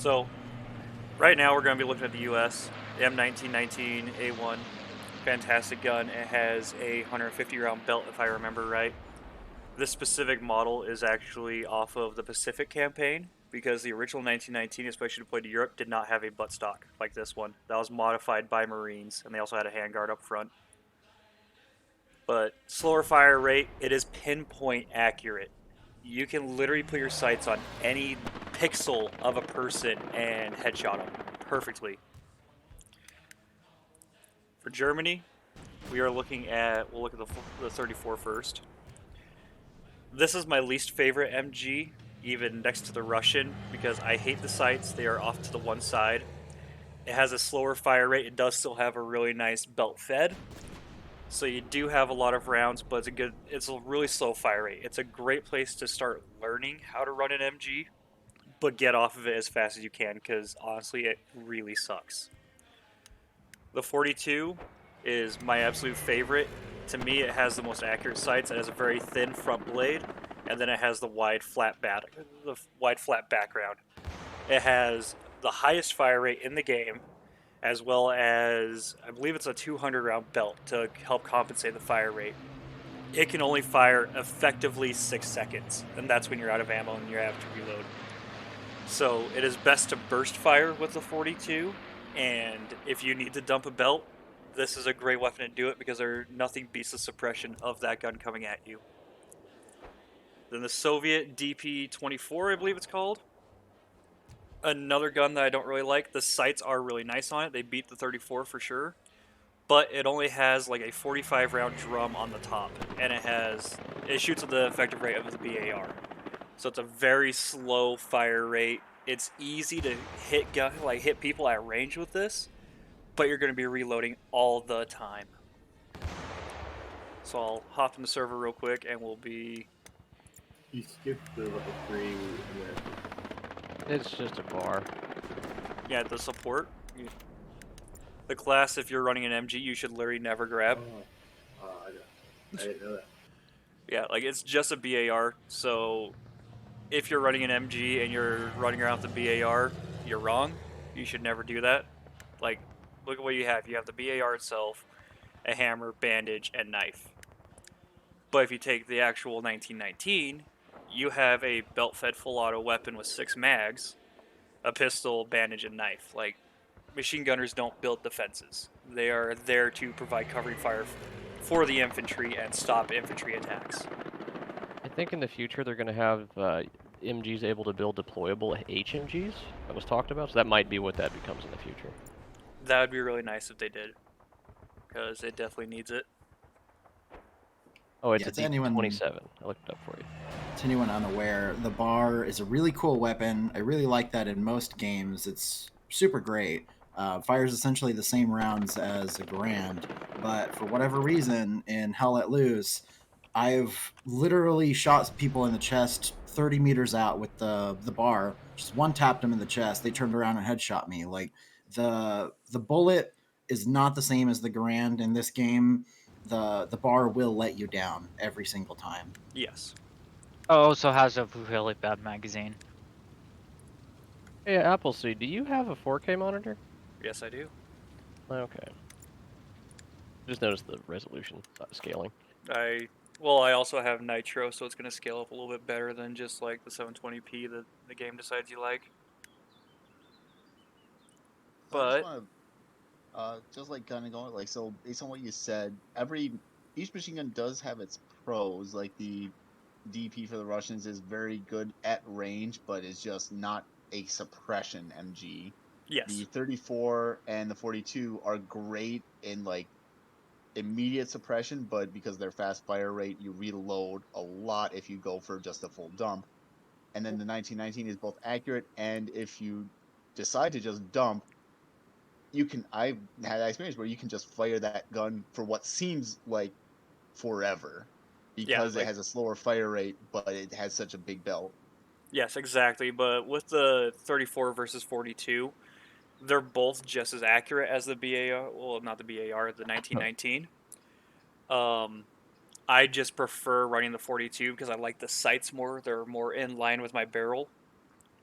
So right now we're going to be looking at the U.S. The M1919A1, fantastic gun. It has a 150 round belt, if I remember right. This specific model is actually off of the Pacific campaign because the original 1919, especially deployed to Europe, did not have a buttstock like this one. That was modified by Marines, and they also had a handguard up front. But slower fire rate, it is pinpoint accurate. You can literally put your sights on any pixel of a person and headshot them perfectly. For Germany, we'll look at the 34 first. This is my least favorite MG, even next to the Russian, because I hate the sights. They are off to the one side. It has a slower fire rate. It does still have a really nice belt fed, so you do have a lot of rounds, but it's a really slow fire rate. It's a great place to start learning how to run an MG, but get off of it as fast as you can, because honestly, it really sucks. The 42 is my absolute favorite. To me, it has the most accurate sights. It has a very thin front blade, and then it has the wide flat background. It has the highest fire rate in the game, as well as I believe it's a 200 round belt to help compensate the fire rate. It can only fire effectively 6 seconds, and that's when you're out of ammo and you have to reload. So it is best to burst fire with the 42, and if you need to dump a belt, this is a great weapon to do it because nothing beats the suppression of that gun coming at you. Then the Soviet DP-24, I believe it's called. Another gun that I don't really like. The sights are really nice on it. They beat the 34 for sure, but it only has like a 45 round drum on the top, and it shoots at the effective rate of the BAR. So it's a very slow fire rate. It's easy to hit people at range with this, but you're going to be reloading all the time. So I'll hop in the server real quick, and we'll be You skipped the level 3 with. It's just a bar. the support. The class, if you're running an MG, you should literally never grab. I didn't know that. Yeah, like it's just a BAR. So if you're running an MG and you're running around with the BAR, you're wrong. You should never do that. Like, look at what you have. You have the BAR itself, a hammer, bandage, and knife. But if you take the actual 1919, you have a belt-fed full auto weapon with 6 mags, a pistol, bandage, and knife. Like, machine gunners don't build defenses. They are there to provide covering fire for the infantry and stop infantry attacks. I think in the future they're going to have MGs able to build deployable HMGs. That was talked about, so that might be what that becomes in the future. That would be really nice if they did, because it definitely needs it. Oh, it's Yeah, a DP-27. I looked it up for you. To anyone unaware, the bar is a really cool weapon. I really like that in most games. It's super great. Fires essentially the same rounds as a Grand, but for whatever reason, in Hell Let Loose, I've literally shot people in the chest 30 meters out with the bar. Just one tapped them in the chest. They turned around and headshot me. Like the bullet is not the same as the Grand in this game. The bar will let you down every single time. Yes. Oh, also has a really bad magazine. Hey, Appleseed, do you have a 4K monitor? Yes, I do. Okay. Just noticed the resolution scaling. I also have Nitro, so it's going to scale up a little bit better than just like the 720p that the game decides you like. So I just But want to, just like kind of going like so based on what you said, each machine gun does have its pros. Like the DP for the Russians is very good at range, but is just not a suppression MG. The yes, 34 and the 42 are great in like immediate suppression, but because of their fast fire rate, you reload a lot if you go for just a full dump. And then the 1919 is both accurate, and if you decide to just dump, I've had that experience where you can just fire that gun for what seems like forever yeah, because it like has a slower fire rate, but it has such a big belt. yes, exactly. But with the 34 versus 42, they're both just as accurate as the BAR. Well, not the BAR, the 1919. Um, I just prefer running the 42 because I like the sights more. They're more in line with my barrel.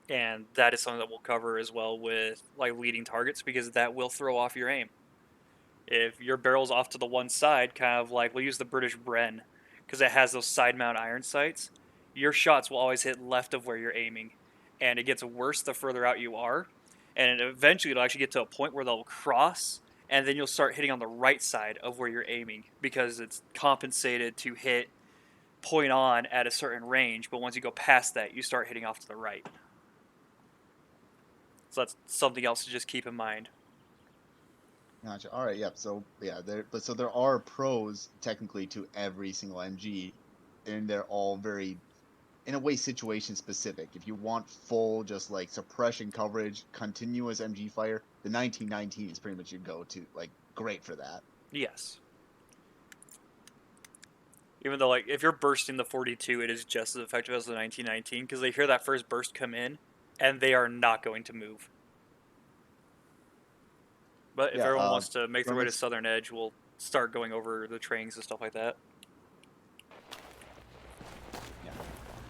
And that is something that we'll cover as well with like leading targets, because that will throw off your aim. If your barrel's off to the one side, kind of like we'll use the British Bren, because it has those side mount iron sights, your shots will always hit left of where you're aiming. And it gets worse the further out you are. And eventually it'll actually get to a point where they'll cross, and then you'll start hitting on the right side of where you're aiming, because it's compensated to hit point on at a certain range, but once you go past that, you start hitting off to the right. So that's something else to just keep in mind. Gotcha. All right. Yep. So yeah, there are pros technically to every single MG, and they're all very, in a way, situation specific. If you want full, just like suppression coverage, continuous MG fire, the 1919 is pretty much your go-to. Like, great for that. Yes. Even though, like, if you're bursting the 42, it is just as effective as the 1919, because they hear that first burst come in, and they are not going to move. But if Yeah. everyone wants to make their from way to ex- Southern Edge, we'll start going over the trainings and stuff like that.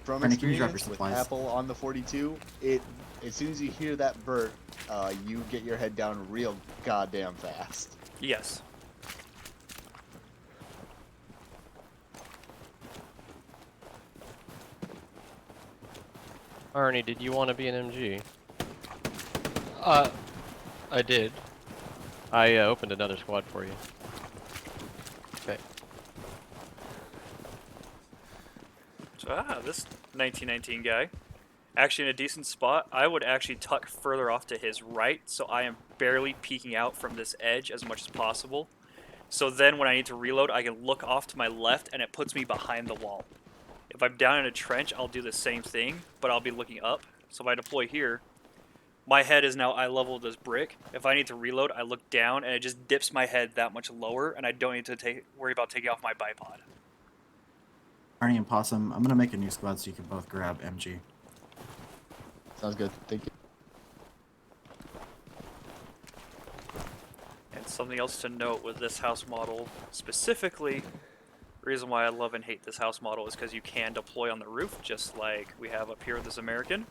From Brandon, can you drop your experience with supplies? Apple on the 42, it as soon as you hear that burst, you get your head down real goddamn fast. Yes. Arnie, did you want to be an MG? I did. I opened another squad for you. Okay. So, this 1919 guy, actually in a decent spot. I would actually tuck further off to his right, so I am barely peeking out from this edge as much as possible. So then when I need to reload, I can look off to my left, and it puts me behind the wall. If I'm down in a trench, I'll do the same thing, but I'll be looking up. So if I deploy here, my head is now eye level with this brick. If I need to reload, I look down, and it just dips my head that much lower, and I don't need to worry about taking off my bipod. Arnie and Possum, I'm gonna make a new squad so you can both grab MG. Sounds good. Thank you. And something else to note with this house model, specifically, the reason why I love and hate this house model is because you can deploy on the roof, just like we have up here with this American.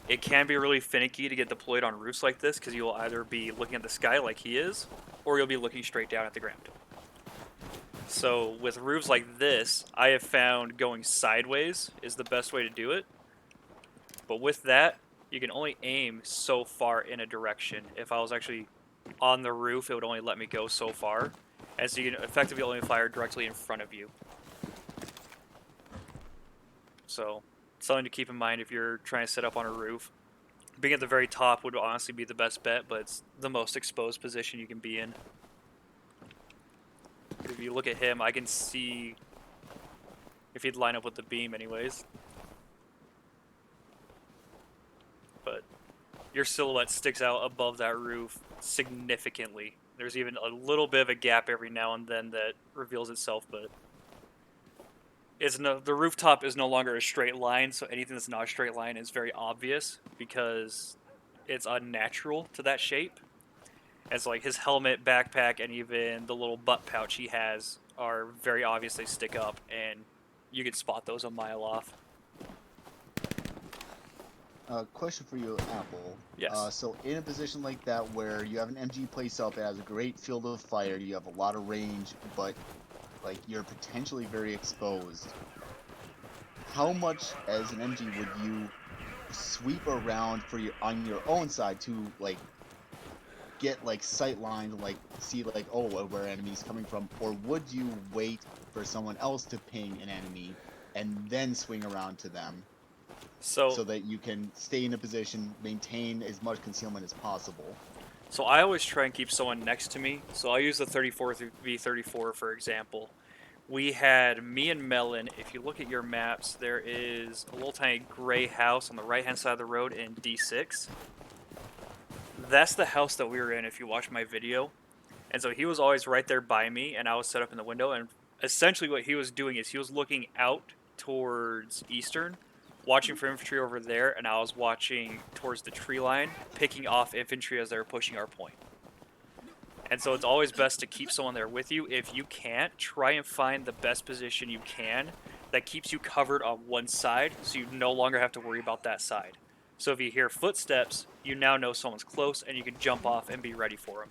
It can be really finicky to get deployed on roofs like this, because you'll either be looking at the sky like he is, or you'll be looking straight down at the ground. So with roofs like this, I have found going sideways is the best way to do it. But with that, you can only aim so far in a direction. If I was actually on the roof, it would only let me go so far. And so you can effectively only fire directly in front of you. So, something to keep in mind if you're trying to set up on a roof. Being at the very top would honestly be the best bet, but it's the most exposed position you can be in. If you look at him, I can see if he'd line up with the beam anyways. But your silhouette sticks out above that roof significantly. There's even a little bit of a gap every now and then that reveals itself, but the rooftop is no longer a straight line, so anything that's not a straight line is very obvious because it's unnatural to that shape. And so like his helmet, backpack, and even the little butt pouch he has are very obvious. They stick up, and you can spot those a mile off. Question for you, Apple. Yes. So in a position like that where you have an MG placed up, it has a great field of fire, you have a lot of range, but like you're potentially very exposed. How much as an MG would you sweep around on your own side to like get like sight lines, like see like where enemies coming from, or would you wait for someone else to ping an enemy and then swing around to them so that you can stay in a position, maintain as much concealment as possible? So I always try and keep someone next to me. So I'll use the 34 V34 for example. We had me and Melon. If you look at your maps, there is a little tiny gray house on the right hand side of the road in D6. That's the house that we were in if you watch my video. And so he was always right there by me, and I was set up in the window. And essentially what he was doing is he was looking out towards Eastern, watching for infantry over there, and I was watching towards the tree line, picking off infantry as they were pushing our point. And so it's always best to keep someone there with you. If you can't, try and find the best position you can that keeps you covered on one side, so you no longer have to worry about that side. So if you hear footsteps, you now know someone's close, and you can jump off and be ready for them.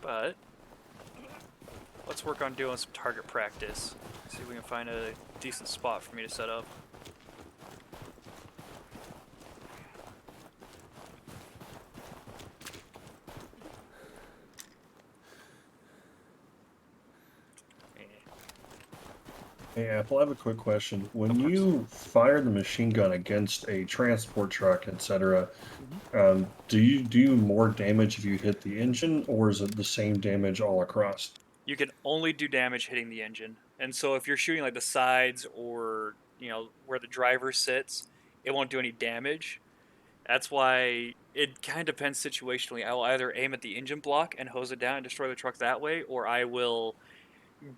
But let's work on doing some target practice. See if we can find a decent spot for me to set up. Hey, Apple, I have a quick question. When Of course. you fire the machine gun against a transport truck, etc., do you do more damage if you hit the engine, or is it the same damage all across? You can only do damage hitting the engine. And so if you're shooting like the sides or, where the driver sits, it won't do any damage. That's why it kind of depends situationally. I will either aim at the engine block and hose it down and destroy the truck that way, or I will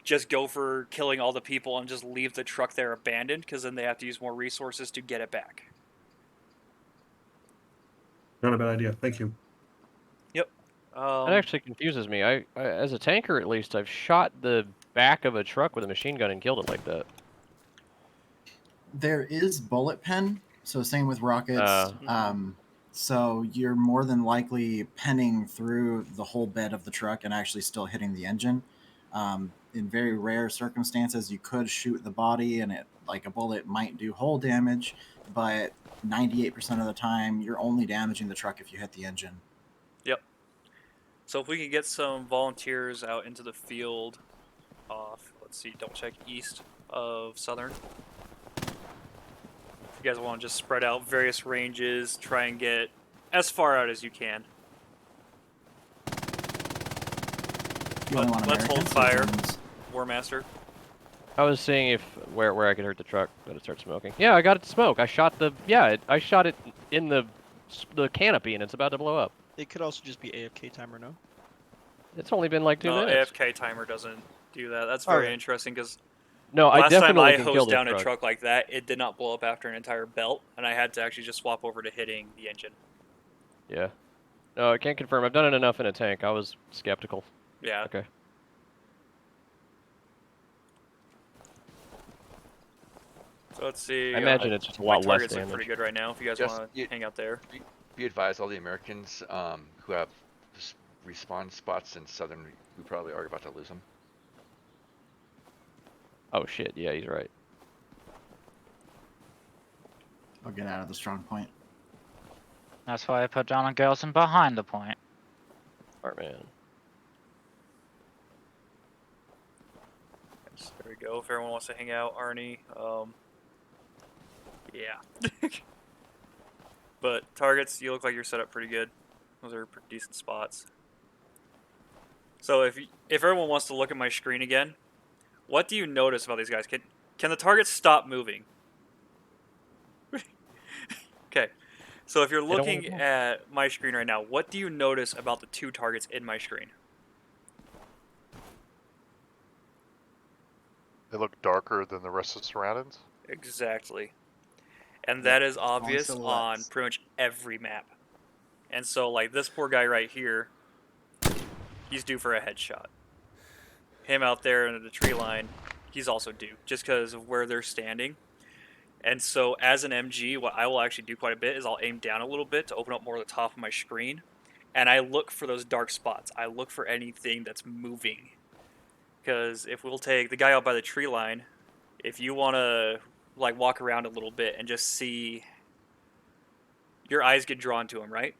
just go for killing all the people and just leave the truck there abandoned, because then they have to use more resources to get it back. Not a bad idea. Thank you. Yep. That actually confuses me. I, as a tanker, at least, I've shot the back of a truck with a machine gun and killed it like that. There is bullet pen, so same with rockets. Uh, So you're more than likely penning through the whole bed of the truck and actually still hitting the engine. In very rare circumstances, you could shoot the body and it, like a bullet, might do hull damage, but 98% of the time, you're only damaging the truck if you hit the engine. Yep. So if we can get some volunteers out into the field off, let's see, double check east of Southern. If you guys want to just spread out various ranges, try and get as far out as you can. You only want Let's hold Americans or fire, Germans? Warmaster. I was seeing if where I could hurt the truck, let it start smoking. Yeah, I got it to smoke. I shot the I shot it in the canopy and it's about to blow up. It could also just be AFK timer, no? It's only been like 2 No, minutes. AFK timer doesn't do that. That's very Okay. interesting, because No, I last time definitely I can kill hosed this down a truck. truck like that, it did not blow up after an entire belt, and I had to actually just swap over to hitting the engine. Yeah. No, I can't confirm. I've done it enough in a tank. I was skeptical. Yeah. Okay. So let's see. I imagine it's just a my lot less targets look damage. pretty good right now. If you guys Just want to hang out there. be advised, all the Americans who have respawn spots in southern, we probably are about to lose them. Oh shit, yeah, he's right. I'll get out of the strong point. That's why I put down a garrison behind the point. Smart man. Yes, there we go. If everyone wants to hang out, Arnie. Yeah. But targets, you look like you're set up pretty good. Those are pretty decent spots. So if everyone wants to look at my screen again, what do you notice about these guys? Can the targets stop moving? Okay. So if you're They don't wanna looking move. at my screen right now, what do you notice about the two targets in my screen? They look darker than the rest of the surroundings. Exactly. And that is obvious on silhouettes. pretty much every map. And so, like, this poor guy right here, he's due for a headshot. Him out there in the tree line, he's also due, just because of where they're standing. And so, as an MG, what I will actually do quite a bit is I'll aim down a little bit to open up more of the top of my screen. And I look for those dark spots. I look for anything that's moving. Because if we'll take the guy out by the tree line, if you want to like walk around a little bit and just see, your eyes get drawn to him, right?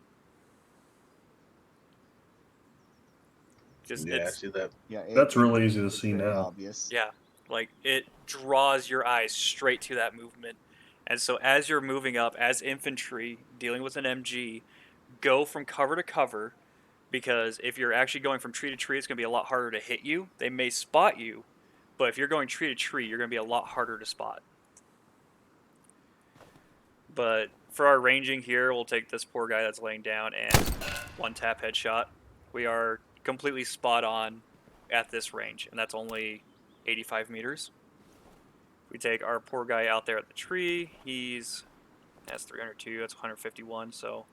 Just Yeah, I see that. Yeah, That's really easy to it's see very now. Obvious. yeah, like it draws your eyes straight to that movement. And so as you're moving up as infantry dealing with an MG, go from cover to cover, because if you're actually going from tree to tree, it's going to be a lot harder to hit you. They may spot you, but if you're going tree to tree, you're going to be a lot harder to spot. But for our ranging here, we'll take this poor guy that's laying down and one tap headshot. We are completely spot on at this range, and that's only 85 meters. We take our poor guy out there at the tree. That's 302, that's 151, so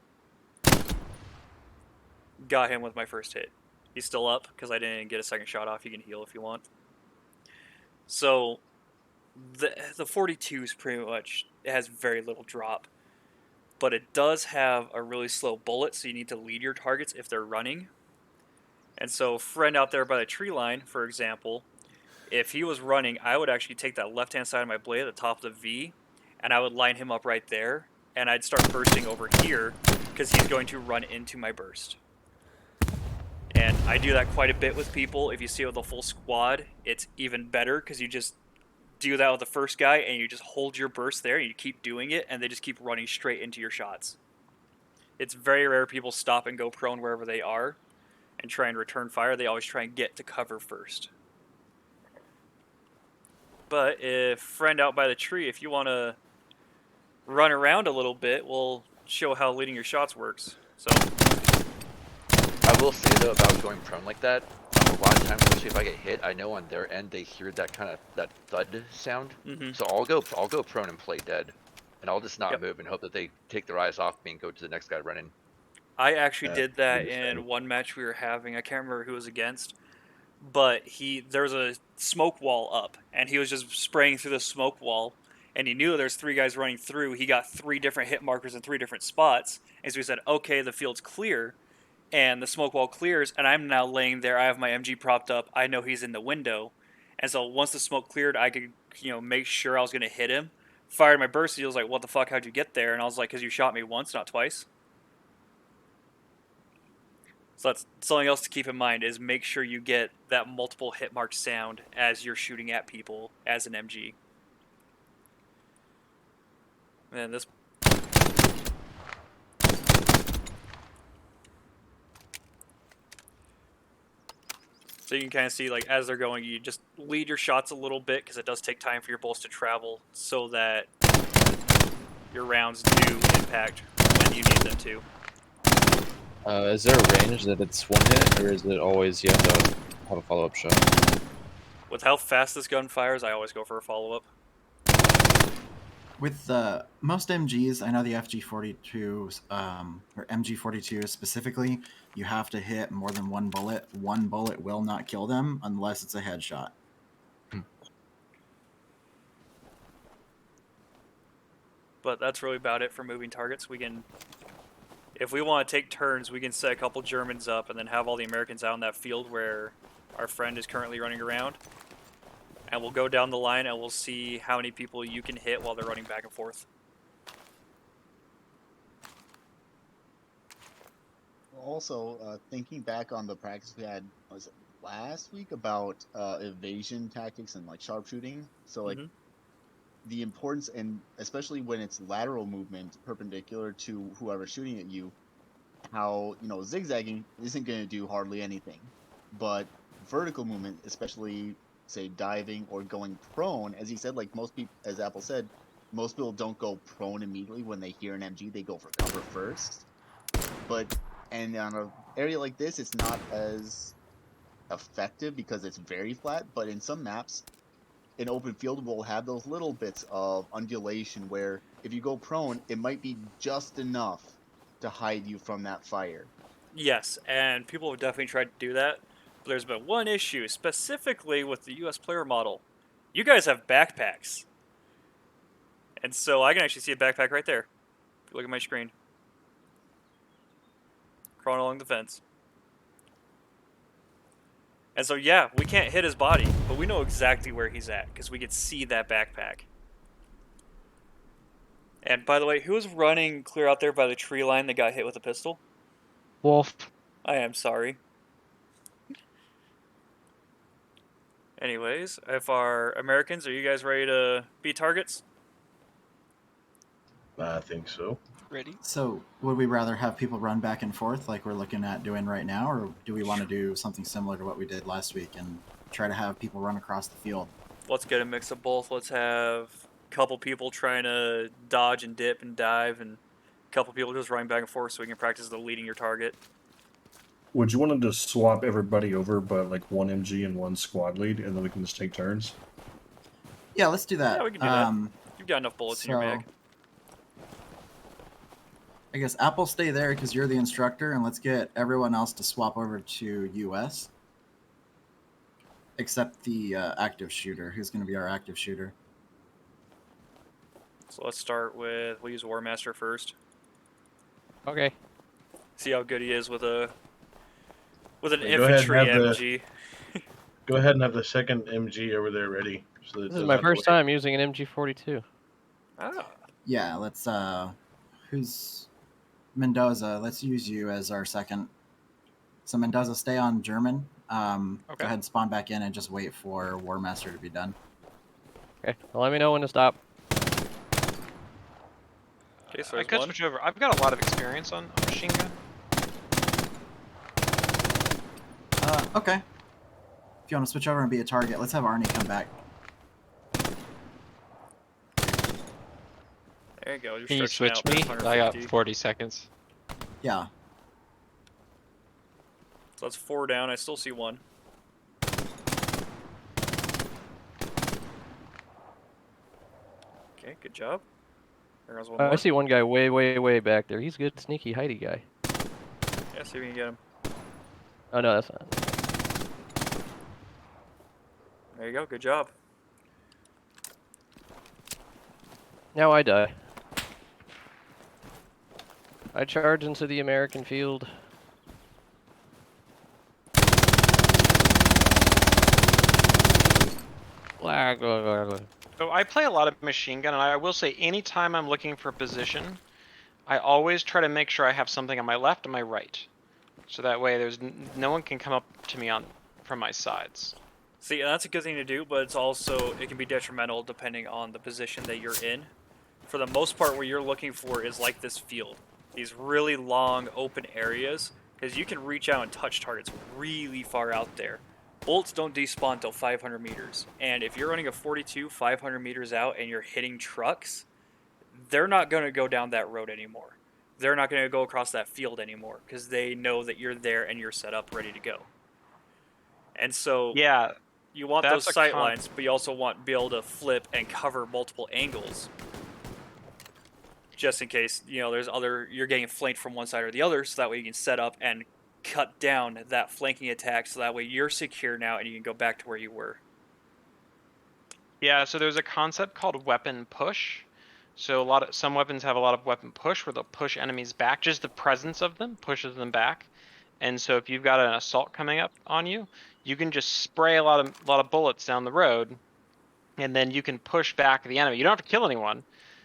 got him with my first hit. He's still up because I didn't get a second shot off. You can heal if you want. So the 42 is pretty much, it has very little drop, but it does have a really slow bullet, so you need to lead your targets if they're running. And so, friend out there by the tree line, for example, if he was running, I would actually take that left hand side of my blade at the top of the V, and I would line him up right there, and I'd start bursting over here because he's going to run into my burst. And I do that quite a bit with people. If you see it with a full squad, it's even better because you just do that with the first guy and you just hold your burst there and you keep doing it and they just keep running straight into your shots. It's very rare people stop and go prone wherever they are and try and return fire. They always try and get to cover first. But if friend out by the tree, if you want to run around a little bit, we'll show how leading your shots works. So I will say though about going prone like that, a lot of times, especially if I get hit, I know on their end they hear that kind of that thud sound. So I'll go prone and play dead, and I'll just not move and hope that they take their eyes off me and go to the next guy running. I actually did that in one match we were having. I can't remember who it was against, but there was a smoke wall up, and he was just spraying through the smoke wall, and he knew there's 3 guys running through. He got 3 different hit markers in 3 different spots, and so he said, okay, the field's clear, and the smoke wall clears, and I'm now laying there. I have my MG propped up. I know he's in the window, and so once the smoke cleared, I could make sure I was going to hit him. Fired my burst. He was like, what the fuck, how'd you get there? And I was like, because you shot me once, not twice. So that's something else to keep in mind, is make sure you get that multiple hit mark sound as you're shooting at people as an MG. And this... So you can kind of see, like, as they're going, you just lead your shots a little bit, because it does take time for your bullets to travel, so that your rounds do impact when you need them to. Is there a range that it's one hit, or is it always you have to have a follow-up shot? With how fast this gun fires, I always go for a follow-up. With most MGs, I know the FG42s, or MG42 specifically, you have to hit more than one bullet. One bullet will not kill them unless it's a headshot. But that's really about it for moving targets. We can, if we want to take turns, we can set a couple Germans up and then have all the Americans out in that field where our friend is currently running around. And we'll go down the line and we'll see how many people you can hit while they're running back and forth. Also, thinking back on the practice we had, was it last week, about evasion tactics and like sharpshooting. So like the importance, and especially when it's lateral movement perpendicular to whoever's shooting at you, how zigzagging isn't going to do hardly anything, but vertical movement, especially say diving or going prone, as he said, like most people, as Apple said, most people don't go prone immediately when they hear an MG. They go for cover first. And on an area like this, it's not as effective because it's very flat. But in some maps, an open field will have those little bits of undulation where if you go prone, it might be just enough to hide you from that fire. Yes, and people have definitely tried to do that. But there's been one issue, specifically with the US player model. You guys have backpacks. And so I can actually see a backpack right there. If you look at my screen. Crawling along the fence. And so, yeah, we can't hit his body, but we know exactly where he's at, because we could see that backpack. And by the way, who was running clear out there by the tree line that got hit with a pistol? Wolf. I am sorry. Anyways, if our Americans, are you guys ready to be targets? I think so. Ready? So, would we rather have people run back and forth like we're looking at doing right now, or do we want to do something similar to what we did last week and try to have people run across the field? Let's get a mix of both. Let's have a couple people trying to dodge and dip and dive, and a couple people just running back and forth so we can practice the leading your target. Would you want to just swap everybody over, but like one MG and one squad lead, and then we can just take turns? Yeah, let's do that. Yeah, we can do that. You've got enough bullets in your bag. I guess Apple, stay there because you're the instructor, and let's get everyone else to swap over to US. except the active shooter. Who's going to be our active shooter? So let's start with, we'll use War Master first. Okay. See how good he is with an Go ahead and infantry have MG. Go ahead and have the second MG over there ready. So that it This is doesn't my have to first wait. time using an MG42. Ah. Yeah, let's who's Mendoza? Let's use you as our second. So Mendoza, stay on German. Go ahead and spawn back in and just wait for War Master to be done. Okay. Well, let me know when to stop. Okay, so I there's could one. switch over. I've got a lot of experience on a machine gun. Okay. If you want to switch over and be a target, let's have Arnie come back. There you go. You're Can you stretching switch out me? past I got 150. 40 seconds. Yeah. So that's 4 down. I still see one. Okay, good job. There goes one more. I see one guy way, way, way back there. He's a good, sneaky, hidey guy. Yeah, see if we can get him. Oh no, that's not. There you go. Good job. Now I die. I charge into the American field. So I play a lot of machine gun, and I will say anytime I'm looking for position, I always try to make sure I have something on my left and my right. So that way there's no one can come up to me from my sides. See, and that's a good thing to do, but it's also, it can be detrimental depending on the position that you're in. For the most part, what you're looking for is like this field. These really long, open areas, because you can reach out and touch targets really far out there. Bullets don't despawn until 500 meters, and if you're running a 42 500 meters out and you're hitting trucks, they're not going to go down that road anymore. They're not going to go across that field anymore, because they know that you're there and you're set up ready to go. And so Yeah, you want those that's a sight lines, but you also want to be able to flip and cover multiple angles. Just in case, you know, you're getting flanked from one side or the other, so that way you can set up and cut down that flanking attack, so that way you're secure now and you can go back to where you were. Yeah, so there's a concept called weapon push. So some weapons have a lot of weapon push where they'll push enemies back. Just the presence of them pushes them back. And so if you've got an assault coming up on you, you can just spray a lot of bullets down the road, and then you can push back the enemy. You don't have to kill anyone.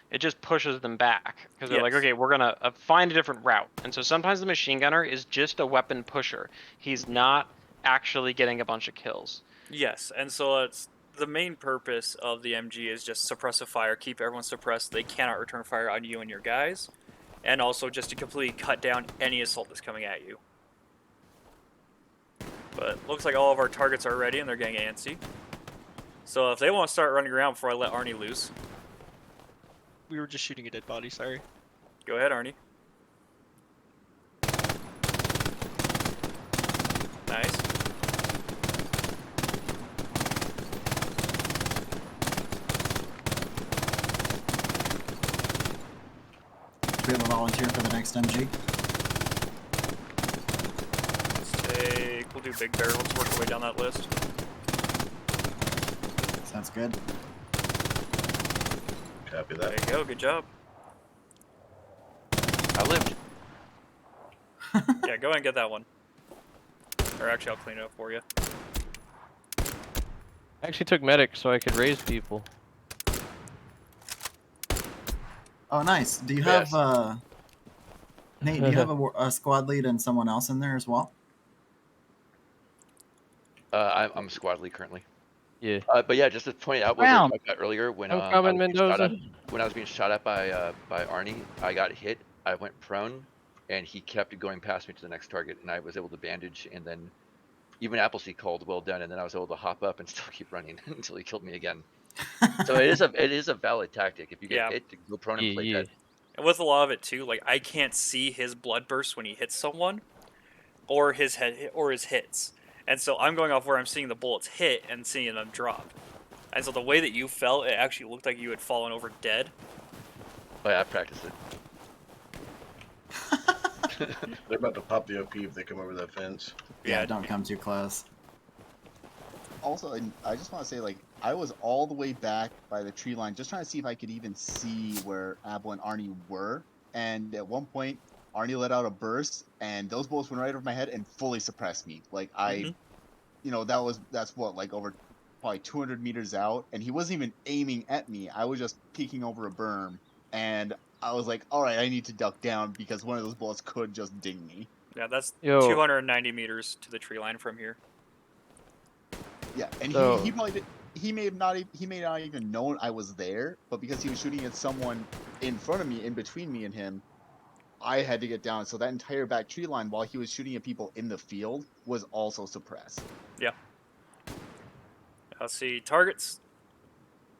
It just pushes them back because they're like, Yes. okay, we're gonna find a different route. And so sometimes the machine gunner is just a weapon pusher. He's not actually getting a bunch of kills. Yes, and so it's the main purpose of the MG is just suppressive fire, keep everyone suppressed. They cannot return fire on you and your guys, and also just to completely cut down any assault that's coming at you. But looks like all of our targets are ready and they're getting antsy. So if they want to start running around before I let Arnie loose, We were just shooting a dead body, sorry. go ahead, Arnie. Nice. Do we have a volunteer for the next MG? We'll do Big Bear. Let's work our way down that list. Sounds good. Copy There that. you go. Good job. I lived. Yeah, go ahead and get that one. Or actually, I'll clean it up for you. I actually took medic so I could raise people. Oh, nice. Do you Yes. have Nate? Do you have a squad lead and someone else in there as well? I'm squad lead currently. Yeah. But yeah, just to point out what we were talking about earlier, when I'm coming, Mendoza. when I was being shot at by Arnie, I got hit. I went prone, and he kept going past me to the next target, and I was able to bandage, and then even Appleseed called well done, and then I was able to hop up and still keep running until he killed me again. So it is a valid tactic. If you get hit, to go prone and play dead. And with a lot of it too, like I can't see his blood burst when he hits someone, or his hits, and so I'm going off where I'm seeing the bullets hit and seeing them drop. And so the way that you fell, it actually looked like you had fallen over dead. Oh yeah, I practiced it. They're about to pop the OP if they come over that fence. Yeah, don't come too close. Also, and I just want to say, like, I was all the way back by the tree line, just trying to see if I could even see where Apple and Arnie were. And at one point, Arnie let out a burst, and those bullets went right over my head and fully suppressed me. Like that's what, like, over probably 200 meters out, and he wasn't even aiming at me. I was just peeking over a berm, and I was like, all right, I need to duck down because one of those bullets could just ding me. Yeah, that's Yo. 290 meters to the tree line from here. Yeah, and So- he probably did, he may not even known I was there, but because he was shooting at someone in front of me, in between me and him, I had to get down. So that entire back tree line, while he was shooting at people in the field, was also suppressed. Yeah. Let's see, targets.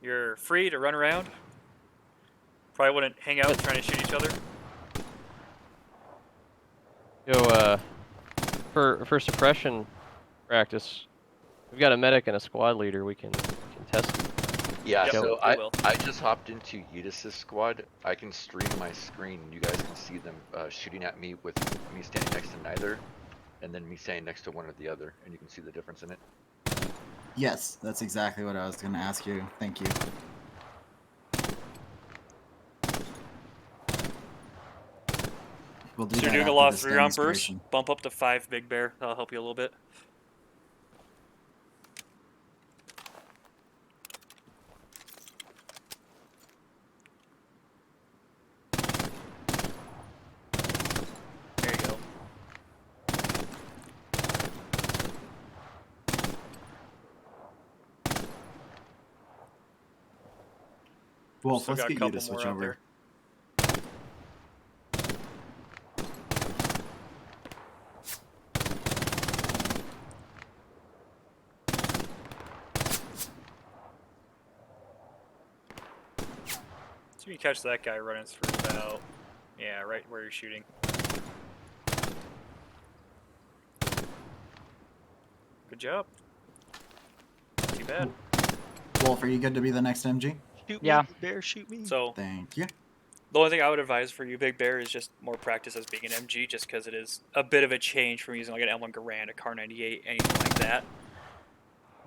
You're free to run around. Probably wouldn't hang out trying to shoot each other. Yo, for suppression practice, we've got a medic and a squad leader. We can test them. Yeah, Yep, so we will. I just hopped into Yeetus' squad. I can stream my screen. You guys can see them shooting at me with me standing next to neither, and then me standing next to one or the other, and you can see the difference in it. Yes, that's exactly what I was going to ask you. Thank you. We'll do So you're that doing a after lot of this 3-round bursts. demonstration. Bump up to 5 Big Bear. That'll help you a little bit. There you go. Wolf, Still let's got a get you to couple switch more out over. there. So you catch that guy running through about, yeah, right where you're shooting. Good job. Not too bad. Wolf, are you good to be the next MG? Shoot Yeah. me, bear, shoot me. So Thank you. the only thing I would advise for you, Big Bear, is just more practice as being an MG, just because it is a bit of a change from using like an M1 Garand, a Car 98, anything like that.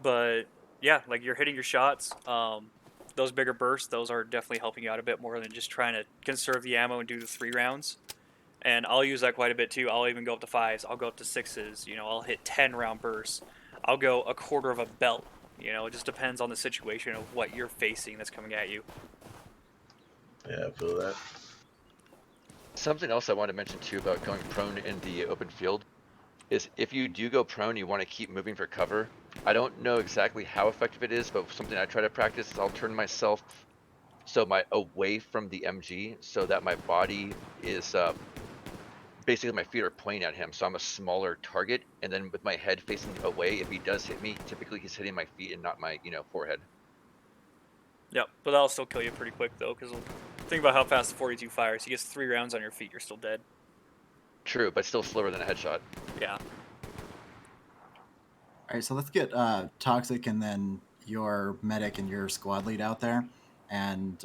But yeah, like you're hitting your shots. Those bigger bursts, those are definitely helping you out a bit more than just trying to conserve the ammo and do the 3 rounds. And I'll use that quite a bit too. I'll even go up to 5s. I'll go up to 6s. You know, I'll hit 10-round bursts. I'll go a quarter of a belt. You know, it just depends on the situation of what you're facing that's coming at you. Yeah, I feel that. Something else I want to mention too about going prone in the open field is if you do go prone, you want to keep moving for cover. I don't know exactly how effective it is, but something I try to practice is I'll turn myself away from the MG so that my body is basically my feet are pointing at him, so I'm a smaller target, and then with my head facing away, if he does hit me, typically he's hitting my feet and not my forehead. Yep, but that'll still kill you pretty quick though, because think about how fast the 42 fires. He gets 3 rounds on your feet, you're still dead. True, but still slower than a headshot. Yeah. All right, so let's get Toxic and then your medic and your squad lead out there. And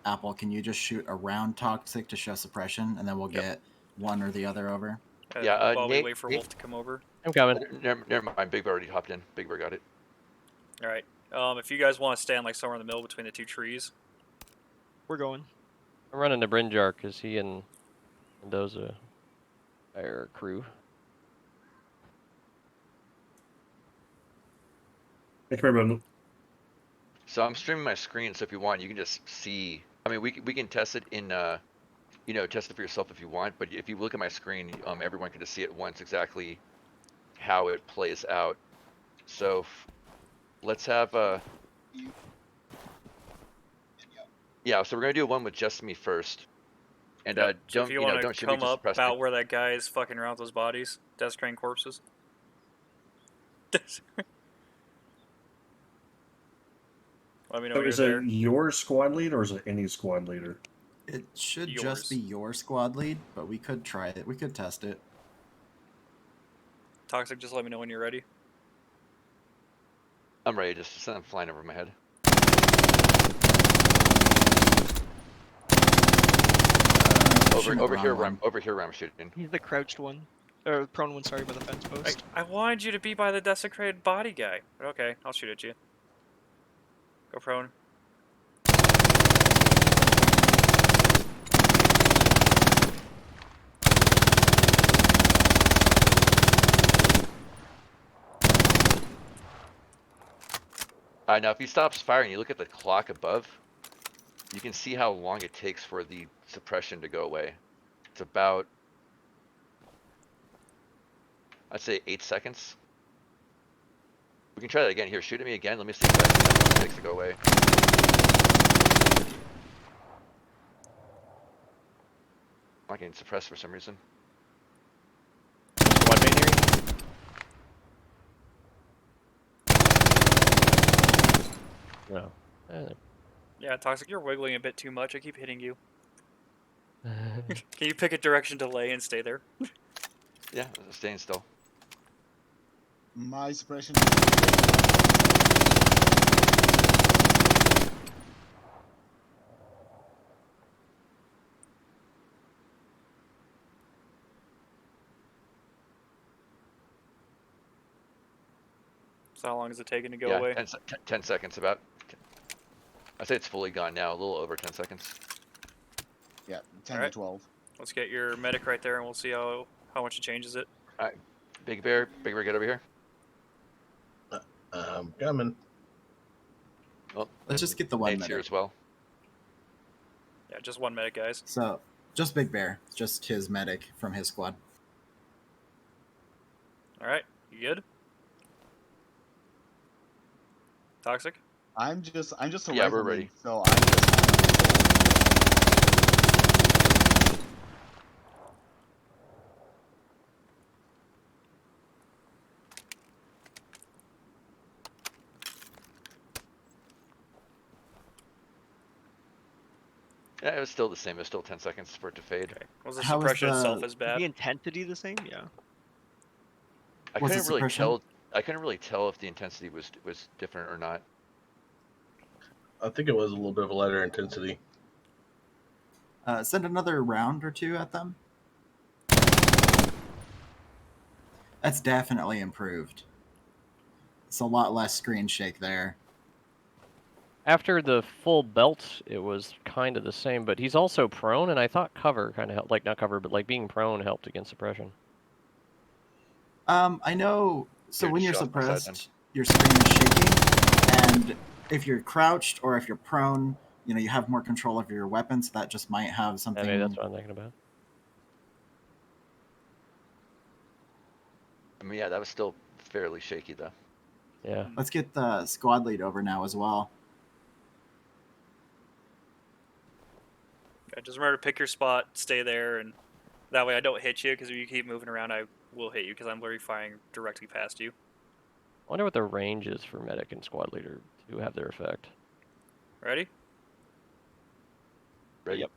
Apple, can you just shoot around Toxic to show suppression, and then we'll get one or the other over? Yeah, while we Nate, wait for Wolf to come over. I'm coming. Never mind, Big Bear already hopped in. Big Bear got it. All right. If you guys want to stand like somewhere in the middle between the 2 trees. We're going. I'm running to Brynjar because he and Mendoza are crew. Thank you, everyone. So I'm streaming my screen, so if you want, you can just see. I mean, we can test it in, test it for yourself if you want. But if you look at my screen, everyone can just see at once exactly how it plays out. So let's have yeah. So we're gonna do one with just me first. And Yep. So don't if you want to don't shoot me, come just up press about me. where that guy is fucking around with those bodies, desecrating corpses. Let me know So when is you're it there. your squad lead or is it any squad leader? It should Yours. just be your squad lead, but we could try it. We could test it. Toxic, just let me know when you're ready. I'm ready. Just send them flying over my head. Shooting the Over wrong here, one. where I'm shooting. He's the crouched one. Or prone one, sorry, by the fence post. I wanted you to be by the desecrated body guy. But okay, I'll shoot at you. Go prone. Now if he stops firing, you look at the clock above, you can see how long it takes for the suppression to go away. It's about, I'd say 8 seconds. We can try that again. Here, shoot at me again. Let me see if that how long it takes to go away. I'm not getting suppressed for some reason. Squad mate here? No. Yeah, Toxic, you're wiggling a bit too much. I keep hitting you. Can you pick a direction to lay and stay there? Yeah, staying still. My suppression. So how long is it taking to go Yeah, away? 10 seconds about. I say it's fully gone now, a little over 10 seconds. Yeah, 10 to 12. Let's get your medic right there, and we'll see how much it changes it. All right, Big Bear, get over here. Coming. Well, Let's just get the one Nate's here medic. as well. Yeah, just one medic, guys. So, just Big Bear. Just his medic from his squad. All right, you good? Toxic? I'm just a Yeah, we're rifleman, ready. so I'm just. Yeah, it was still the same. It was still 10 seconds for it to fade. Okay. Was the How was suppression the- itself as Is bad? the intensity the same? Yeah. I Was couldn't it really suppression? tell. I couldn't really tell if the intensity was different or not. I think it was a little bit of a lighter intensity. Send another round or two at them. That's definitely improved. It's a lot less screen shake there. After the full belt, it was kind of the same, but he's also prone, and I thought cover kind of helped. Like, not cover, but like being prone helped against suppression. I know. So Here, when just you're show off my side then. suppressed, your screen is shaking, and if you're crouched or if you're prone, you have more control of your weapon. So that just might have Yeah, something. maybe that's what I'm thinking about. I mean, yeah, that was still fairly shaky though. Yeah. Let's get the squad lead over now as well. Yeah, just remember to pick your spot, stay there, and that way I don't hit you, because if you keep moving around, I will hit you, because I'm literally firing directly past you. I wonder what the range is for medic and squad leader to have their effect. Ready? Ready? Yep.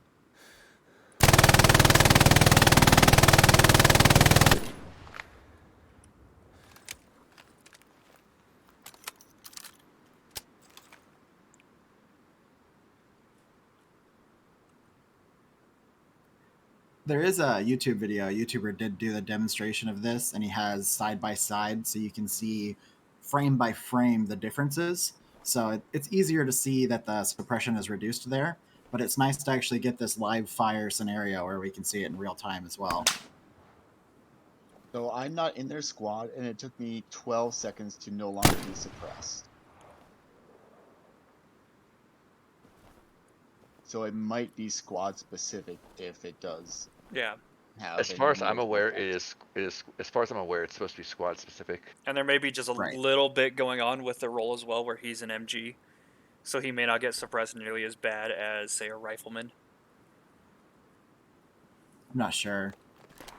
There is a YouTube video. A YouTuber did do the demonstration of this, and he has side by side, so you can see frame by frame the differences. So it's easier to see that the suppression is reduced there, but it's nice to actually get this live fire scenario where we can see it in real time as well. So I'm not in their squad, and it took me 12 seconds to no longer be suppressed. So it might be squad specific if it does. Yeah. Have As a far as I'm noticeable aware, effect. it is. As far as I'm aware, it's supposed to be squad specific. And there may be just a Right. little bit going on with the role as well, where he's an MG. So he may not get suppressed nearly as bad as, say, a rifleman. I'm not sure.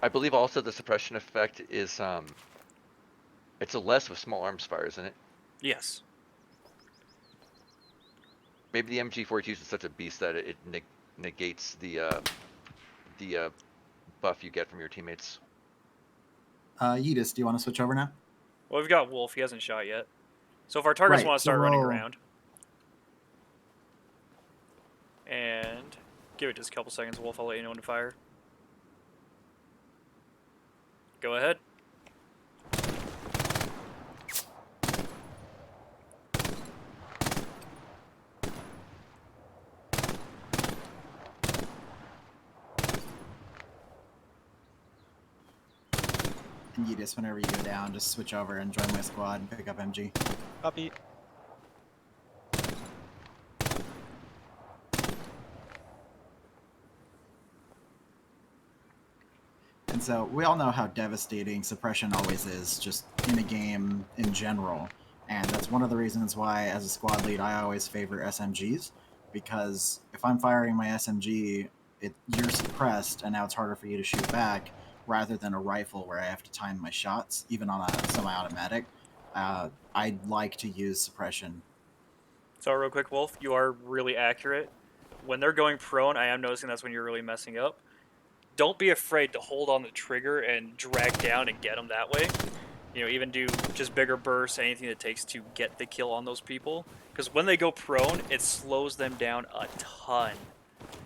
I believe also the suppression effect is it's a less with small arms fire, isn't it? Yes. Maybe the MG42 is such a beast that it negates the buff you get from your teammates. Yeetus, do you want to switch over now? Well, we've got Wolf. He hasn't shot yet. So if our targets Right, want to so start running we'll- around. And give it just a couple seconds, Wolf. I'll let you know when to fire. Go ahead. And you just, whenever you go down, just switch over and join my squad and pick up MG. Copy. And so we all know how devastating suppression always is, just in a game in general. And that's one of the reasons why, as a squad lead, I always favor SMGs. Because if I'm firing my SMG, you're suppressed, and now it's harder for you to shoot back, rather than a rifle where I have to time my shots, even on a semi-automatic. I like to use suppression. So real quick, Wolf, you are really accurate. When they're going prone, I am noticing that's when you're really messing up. Don't be afraid to hold on the trigger and drag down and get them that way. You know, even do just bigger bursts, anything it takes to get the kill on those people. Because when they go prone, it slows them down a ton.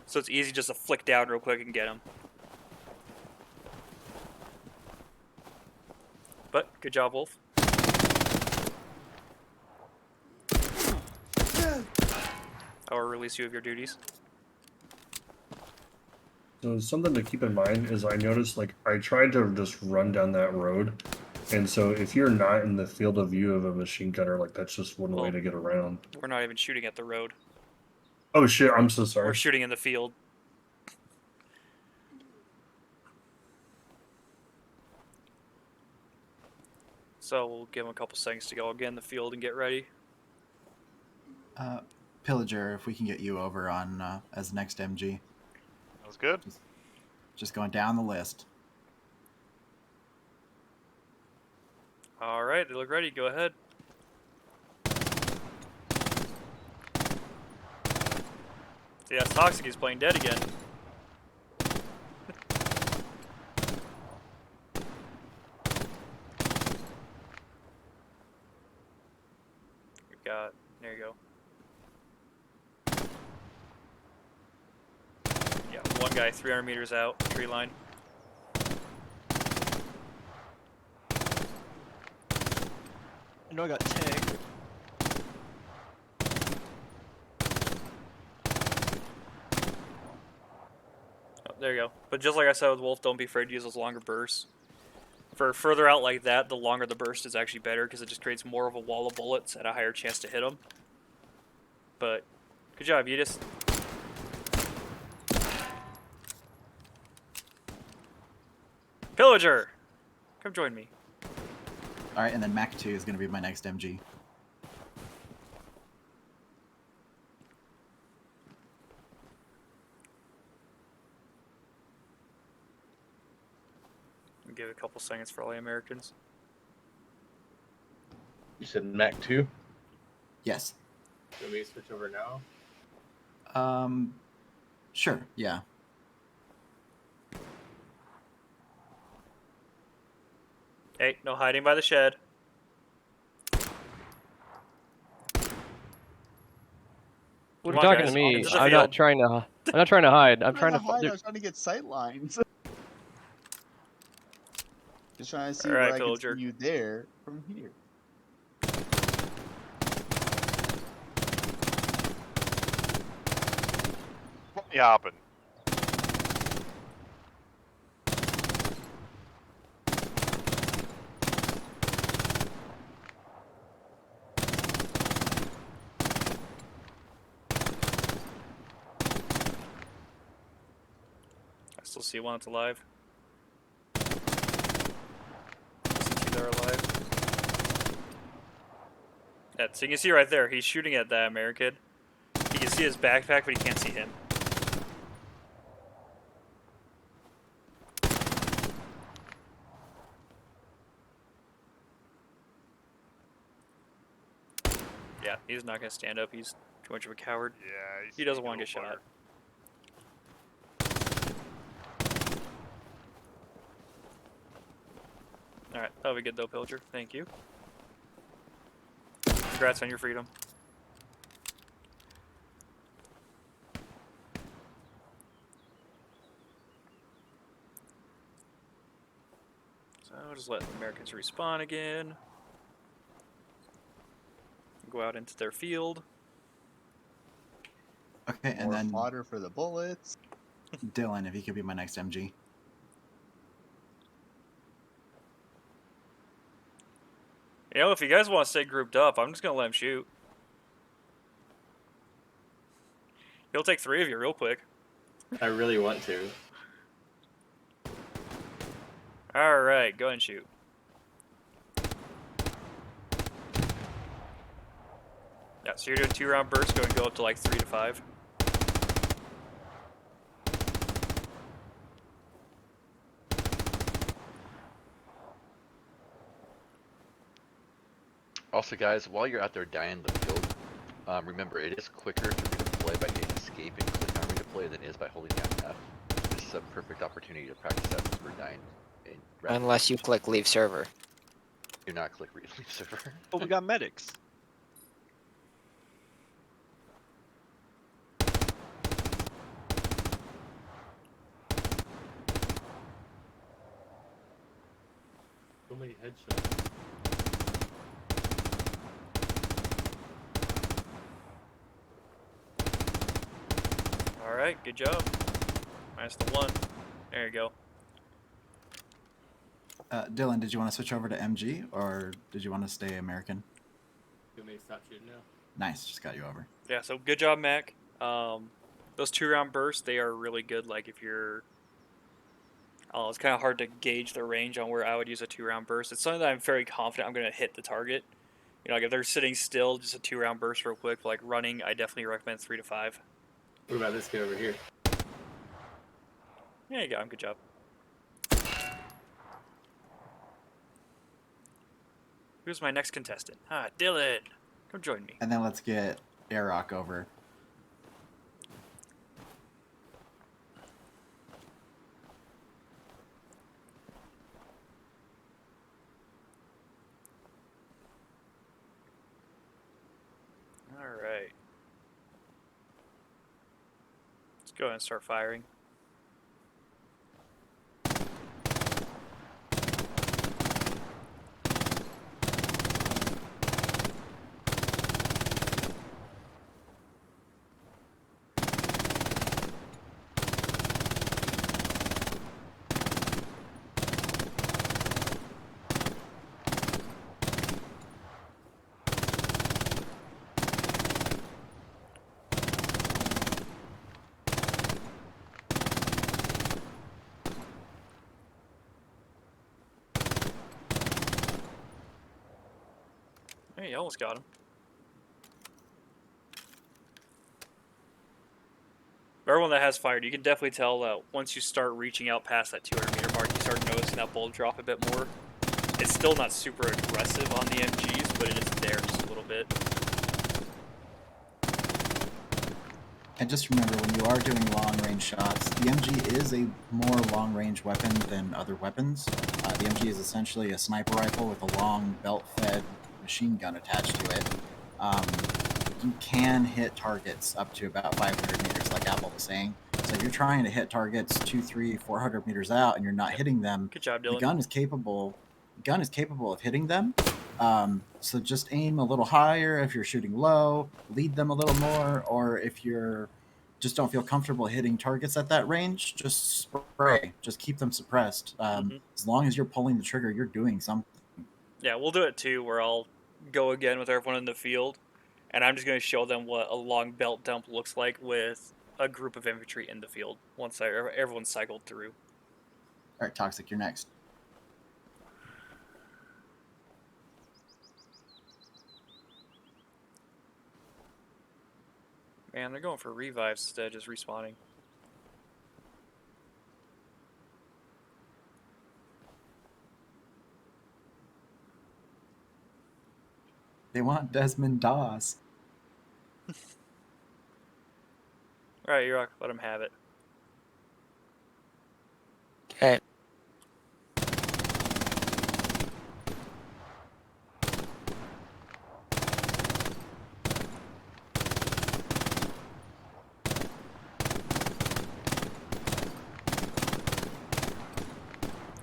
So it's easy just to flick down real quick and get them. But good job, Wolf. I will release you of your duties. So something to keep in mind is I noticed, like, I tried to just run down that road, and so if you're not in the field of view of a machine gunner, like, that's just one way to get around. We're not even shooting at the road. Oh shit, I'm so sorry. We're shooting in the field. So we'll give him a couple seconds to go get in the field and get ready. Pillager, if we can get you over on as next MG. That was good. Just going down the list. All right, they look ready. Go ahead. See, that's Toxic. He's playing dead again. We've got... There you go. Yeah, one guy 300 meters out, tree line. I know I got tagged. Oh, there you go. But just like I said with Wolf, don't be afraid to use those longer bursts. For further out like that, the longer the burst is actually better because it just creates more of a wall of bullets and a higher chance to hit them. But good job, you just... Pillager! Come join me. Alright, and then Mac 2 is going to be my next MG. Give it a couple seconds for all the Americans. You said Mac 2? Yes. Can we switch over now? Sure, yeah. Hey, no hiding by the shed. What are Come you on, talking guys, to me? into the I'm field. not trying to. I'm not trying to hide. I'm trying to. hide. I was trying to get sight lines. Just trying to see Alright, where I can Pillager. see you there from here. What happened? I still see one that's alive. See two that are alive. Yeah, so you can see right there, he's shooting at that American. You can see his backpack, but he can't see him. Yeah, he's not going to stand up. He's too much of a coward. Yeah, He doesn't want to get shot. Alright, that'll be good though, Pillager. Thank you. Congrats on your freedom. So, I'll just let the Americans respawn again. Go out into their field. Okay, and More then fodder for the bullets. Dylan, if you could be my next MG. You know, if you guys want to stay grouped up, I'm just gonna let him shoot. He'll take 3 of you real quick. I really want to. Alright, go ahead and shoot. Yeah, so you're doing 2-round bursts, go up to like 3 to 5. Also, guys, while you're out there dying in the field, remember it is quicker to redeploy by hitting escape and click on redeploy than it is by holding down F. This is a perfect opportunity to practice that since we're dying. Unless you click leave server. Do not click leave server. Oh, we got medics. So many headshots. Alright, good job. Minus the 1. There you go. Dylan, did you want to switch over to MG or did you want to stay American? You may stop shooting now. Nice, just got you over. Yeah, so good job, Mac. Those 2-round bursts, they are really good. Like if you're... Oh, it's kind of hard to gauge the range on where I would use a 2-round burst. It's something that I'm very confident I'm going to hit the target. You know, like if they're sitting still, just a 2-round burst real quick. Like running, I definitely recommend 3 to 5. What about this guy over here? There you go, good job. Who's my next contestant? Dylan. Come join me. And then let's get Airrock over. Alright. Let's go ahead and start firing. Hey, you almost got him. Everyone that has fired, you can definitely tell that once you start reaching out past that 200-meter mark, you start noticing that bullet drop a bit more. It's still not super aggressive on the MGs, but it is there just a little bit. And just remember, when you are doing long-range shots, the MG is a more long-range weapon than other weapons. The MG is essentially a sniper rifle with a long belt-fed machine gun attached to it. You can hit targets up to about 500 meters, like Apple was saying. So if you're trying to hit targets 200, 300, 400 meters out and you're not hitting them, Good job, Dylan. the gun is capable of hitting them. So just aim a little higher if you're shooting low, lead them a little more, or if you're just don't feel comfortable hitting targets at that range, just spray. Just keep them suppressed. As long as you're pulling the trigger, you're doing something. Yeah, we'll do it too, where I'll go again with everyone in the field, and I'm just going to show them what a long belt dump looks like with a group of infantry in the field once everyone's cycled through. All right, Toxic, you're next. Man, they're going for revives instead of just respawning. They want Desmond Doss. Alright, Yurok, let him have it. Okay.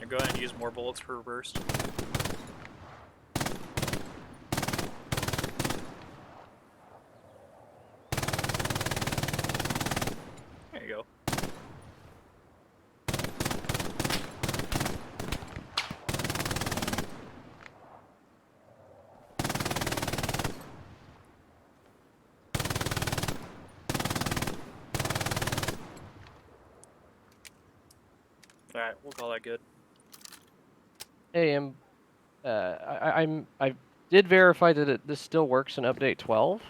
Go go ahead and use more bullets per burst. There you go. Alright, we'll call that good. Hey, I did verify that this still works in update 12.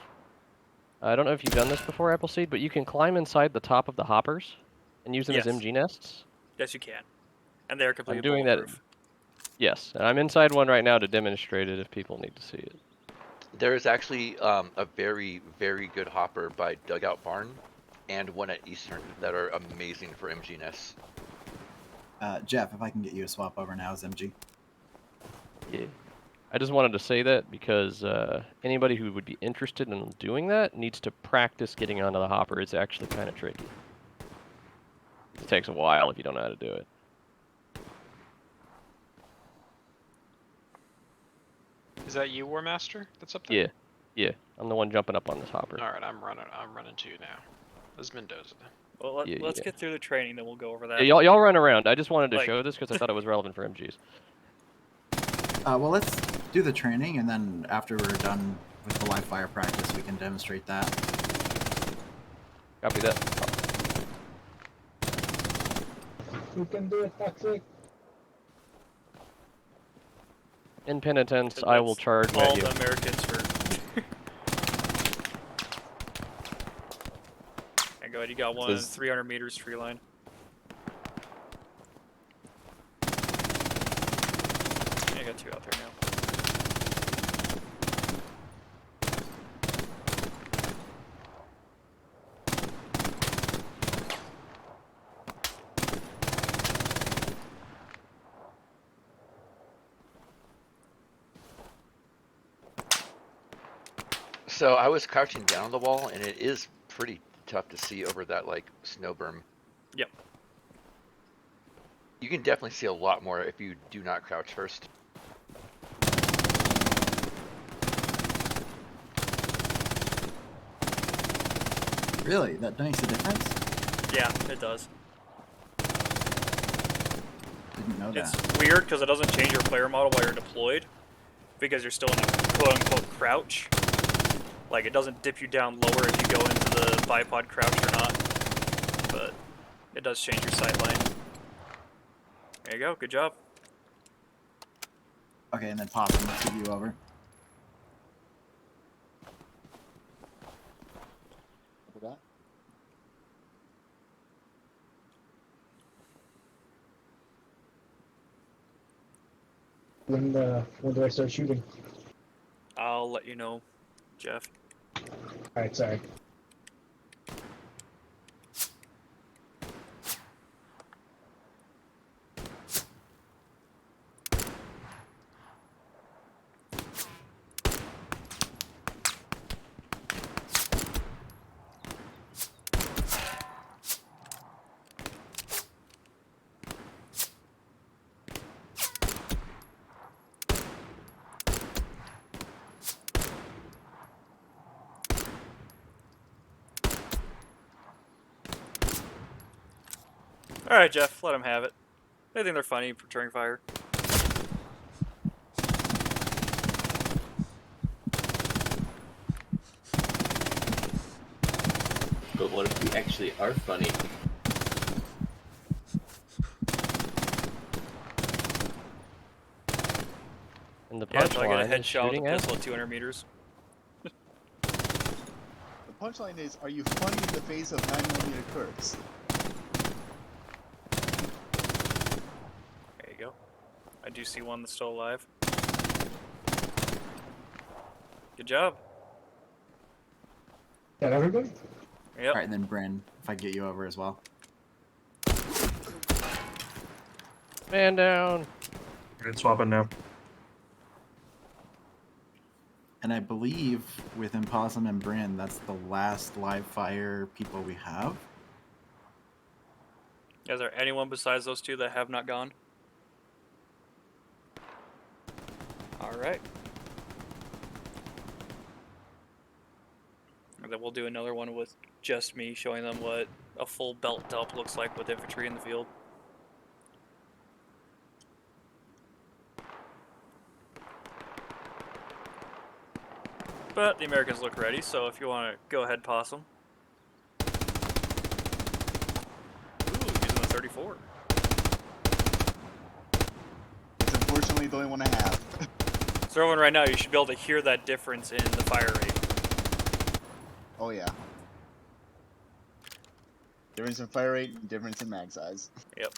I don't know if you've done this before, Appleseed, but you can climb inside the top of the hoppers and use them as Yes. MG nests. Yes, you can. And they're I'm completely doing that. bulletproof. Yes, and I'm inside one right now to demonstrate it if people need to see it. There is actually a very, very good hopper by Dugout Barn and one at Eastern that are amazing for MG nests. Jeff, if I can get you a swap over now as MG. Yeah. I just wanted to say that because anybody who would be interested in doing that needs to practice getting onto the hopper. It's actually kind of tricky. It takes a while if you don't know how to do it. Is that you, War Master? That's up there. Yeah, yeah. I'm the one jumping up on this hopper. All right, I'm running to you now. This is Mendoza. Well, Yeah, let's yeah. get through the training, then we'll go over that. Yeah, y'all run around. I just wanted to Like- show this because I thought it was relevant for MGs. Well, let's do the training, and then after we're done with the live fire practice, we can demonstrate that. Copy that. Who can do it, Toxic? In penitence, And I will that's charge all at you. the Americans for. And go ahead, you got one Says- 300 meters tree line. Yeah, I got two out there now. So I was crouching down on the wall, and it is pretty tough to see over that like snow berm. Yep. You can definitely see a lot more if you do not crouch first. Really? That makes a difference? Yeah, it does. Didn't know that. It's weird because it doesn't change your player model while you're deployed, because you're still in a quote-unquote crouch. Like, it doesn't dip you down lower if you go into the bipod crouch or not, but it does change your sight line. There you go, good job. Okay, and then pop him. Let's give you over. When do I start shooting? I'll let you know, Jeff. Alright, sorry. Alright, Jeff, let them have it. They think they're funny, returning fire. But what if we actually are funny? And the Yeah, so I got a punchline is headshot with shooting a at. pistol at 200 meters. The punchline is, are you funny in the face of 9mm Kurks? There you go. I do see one that's still alive. Good job. That everybody? Yep. Alright, and then Bryn, if I get you over as well. Man down. Alright, swapping now. And I believe with Impossum and Bryn, that's the last live fire people we have. Is there anyone besides those two that have not gone? Alright. And then we'll do another one with just me, showing them what a full belt dump looks like with infantry in the field. But the Americans look ready, so if you want to go ahead, Possum. Ooh, using the 34. It's unfortunately the only one I have. So everyone right now, you should be able to hear that difference in the fire rate. Oh yeah. Difference in fire rate and difference in mag size. Yep.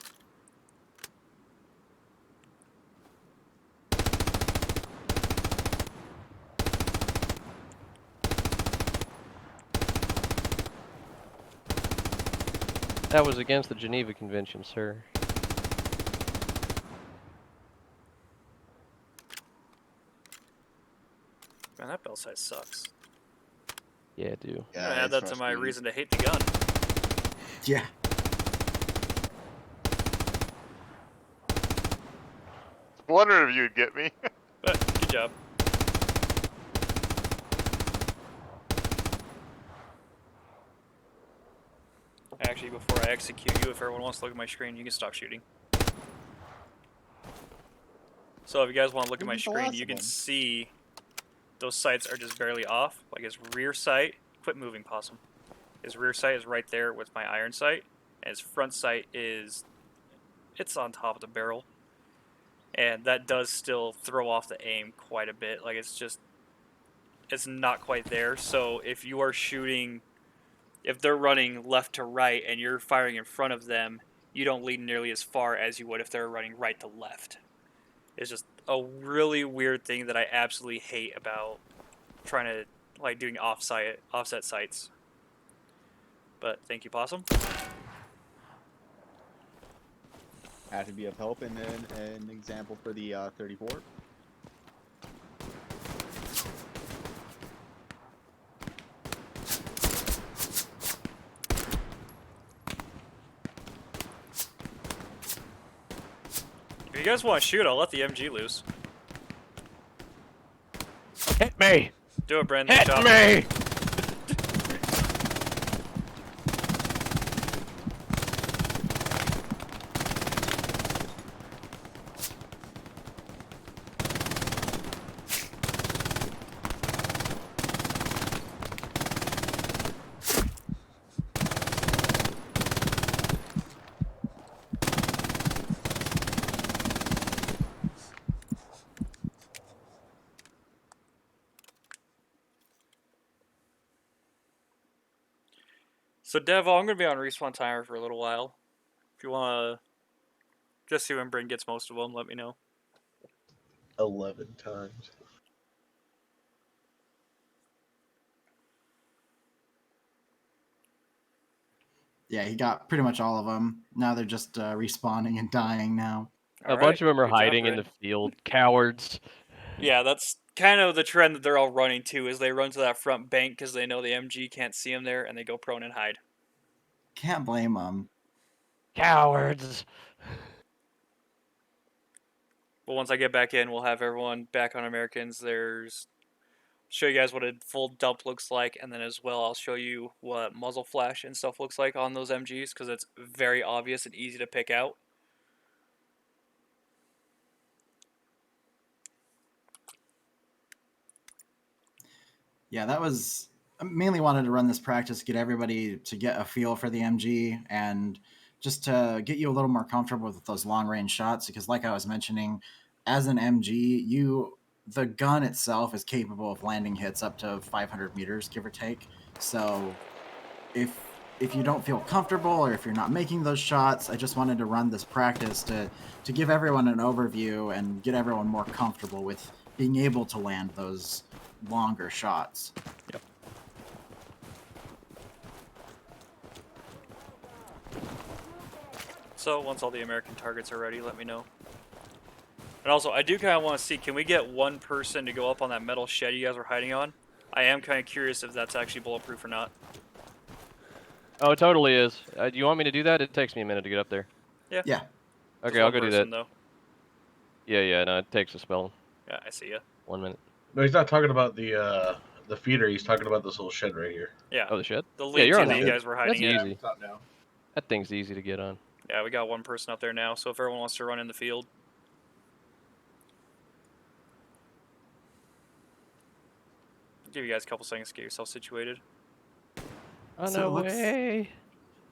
That was against the Geneva Convention, sir. Man, that belt size sucks. Yeah, I do. I'm gonna add that to my reason to hate the gun. Yeah. Wondering if you'd get me. But good job. Actually, before I execute you, if everyone wants to look at my screen, you can stop shooting. So if you guys want to look at my screen, you can see those sights are just barely off. Like his rear sight, quit moving, Possum. His rear sight is right there with my iron sight, and his front sight is, it's on top of the barrel. And that does still throw off the aim quite a bit. Like it's not quite there. So if you are shooting, if they're running left to right and you're firing in front of them, you don't lead nearly as far as you would if they're running right to left. It's just a really weird thing that I absolutely hate about trying to, like, doing offset sights. But thank you, Possum. Had to be of help and then an example for the 34. If you guys want to shoot, I'll let the MG loose. Hit me! Do it, Brandon. Hit me! So, Devo, I'm going to be on respawn timer for a little while. If you want to just see when Bryn gets most of them, let me know. 11 times. Yeah, he got pretty much all of them. Now they're just respawning and dying now. A bunch of them are hiding in the field. Cowards. Yeah, that's kind of the trend that they're all running to, is they run to that front bank because they know the MG can't see them there, and they go prone and hide. Can't blame them. Cowards. But once I get back in, we'll have everyone back on Americans. Show you guys what a full dump looks like, and then as well I'll show you what muzzle flash and stuff looks like on those MGs, because it's very obvious and easy to pick out. Yeah, that was, I mainly wanted to run this practice, get everybody to get a feel for the MG and just to get you a little more comfortable with those long range shots, because like I was mentioning, as an MG, the gun itself is capable of landing hits up to 500 meters, give or take. So if you don't feel comfortable or if you're not making those shots, I just wanted to run this practice to give everyone an overview and get everyone more comfortable with being able to land those longer shots. Yep. So once all the American targets are ready, let me know. And also, I do kind of want to see, can we get one person to go up on that metal shed you guys were hiding on? I am kind of curious if that's actually bulletproof or not. Oh, it totally is. Do you want me to do that? It takes me a minute to get up there. Yeah. Yeah. Okay, I'll go do that. Though. Yeah, no, it takes a spell. Yeah, I see ya. 1 minute. No, he's not talking about the feeder. He's talking about this little shed right here. Yeah. Oh, the shed? The Yeah, you're lean-to on the that you shed. guys were hiding That's in. easy. Top now. That thing's easy to get on. Yeah, we got one person up there now, so if everyone wants to run in the field. I'll give you guys a couple seconds to get yourself situated. Oh, So no it looks- way.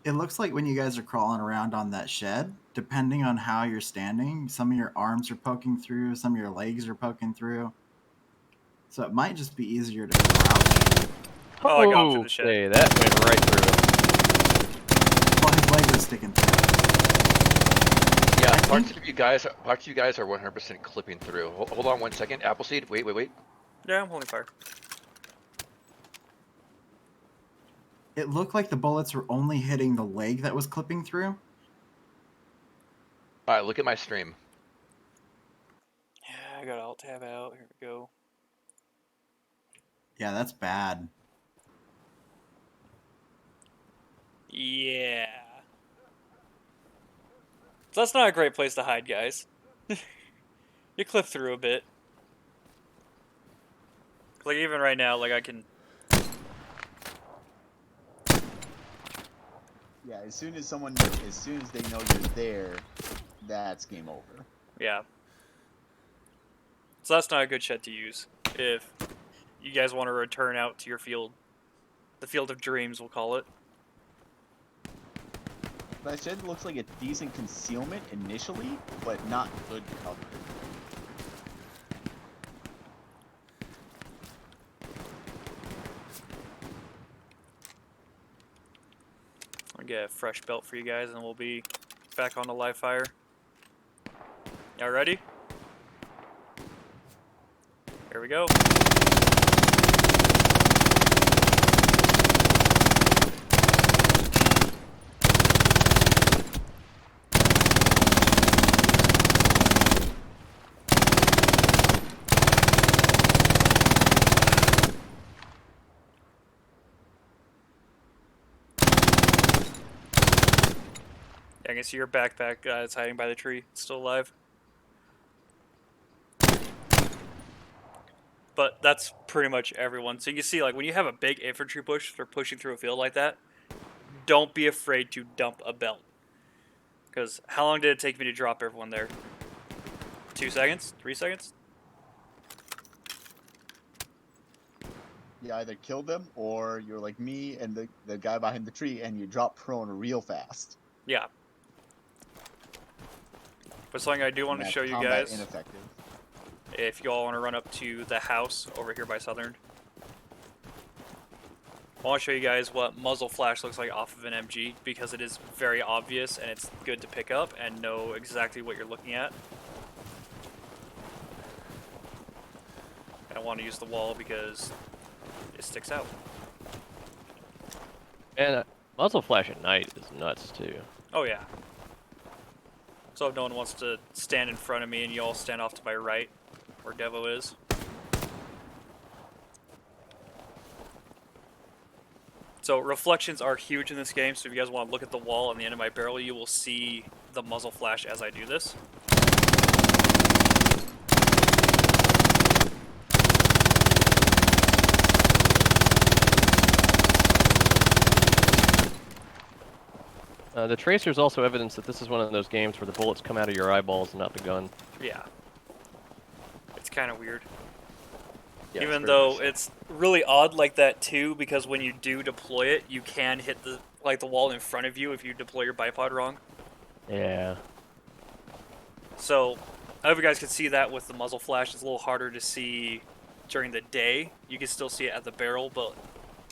It looks like when you guys are crawling around on that shed, depending on how you're standing, some of your arms are poking through, some of your legs are poking through. So it might just be easier to crouch. Oh, I got him through the shed. Okay, that went right through. Well, his leg was sticking through. Yeah, parts of you guys are 100% clipping through. Hold on 1 second. Appleseed, wait. Yeah, I'm holding fire. It looked like the bullets were only hitting the leg that was clipping through. Alright, look at my stream. Yeah, I got Alt tab out. Here we go. Yeah, that's bad. Yeah. So that's not a great place to hide, guys. You clip through a bit. Like even right now, like I can. Yeah, as soon as they know you're there, that's game over. Yeah. So that's not a good shed to use if you guys want to return out to your field. The field of dreams, we'll call it. That shed looks like a decent concealment initially, but not good cover. I'll get a fresh belt for you guys and we'll be back on the live fire. Y'all ready? Here we go. I can see your backpack. It's hiding by the tree. It's still alive. But that's pretty much everyone. So you can see, like, when you have a big infantry push for pushing through a field like that, don't be afraid to dump a belt. Because how long did it take me to drop everyone there? 2 seconds? 3 seconds? You either killed them, or you're like me and the guy behind the tree, and you drop prone real fast. Yeah. But something I do want to show you guys, ineffective. if you all want to run up to the house over here by Southern, I want to show you guys what muzzle flash looks like off of an MG, because it is very obvious and it's good to pick up and know exactly what you're looking at. I want to use the wall because it sticks out. And muzzle flash at night is nuts too. Oh yeah. So if no one wants to stand in front of me and you all stand off to my right, where Devo is. So reflections are huge in this game, so if you guys want to look at the wall on the end of my barrel, you will see the muzzle flash as I do this. The tracer is also evidence that this is one of those games where the bullets come out of your eyeballs and not the gun. Yeah. It's kind of weird. Yeah, Even though it's really odd like that too, because when you do deploy it, you can hit the wall in front of you if you deploy your bipod wrong. Yeah. So, I hope you guys can see that with the muzzle flash. It's a little harder to see during the day. You can still see it at the barrel, but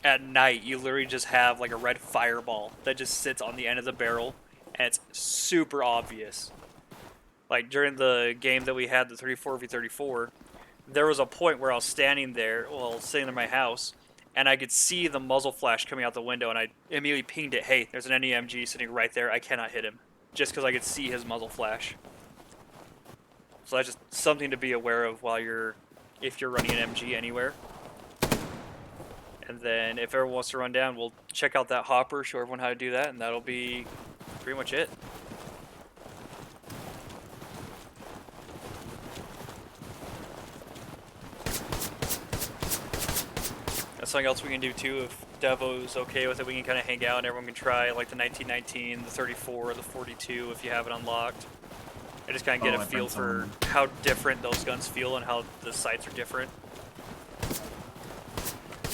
at night, you literally just have like a red fireball that just sits on the end of the barrel, and it's super obvious. Like during the game that we had, the 34v34, there was a point where I was standing there, well, sitting in my house, and I could see the muzzle flash coming out the window, and I immediately pinged it, hey, there's an NEMG sitting right there, I cannot hit him, just because I could see his muzzle flash. So that's just something to be aware of while if you're running an MG anywhere. And then if everyone wants to run down, we'll check out that hopper, show everyone how to do that, and that'll be pretty much it. something else we can do too. If Devo's okay with it, we can kind of hang out and everyone can try like the 1919, the 34, the 42 if you have it unlocked. I just kind of get a feel for how different those guns feel and how the sights are different.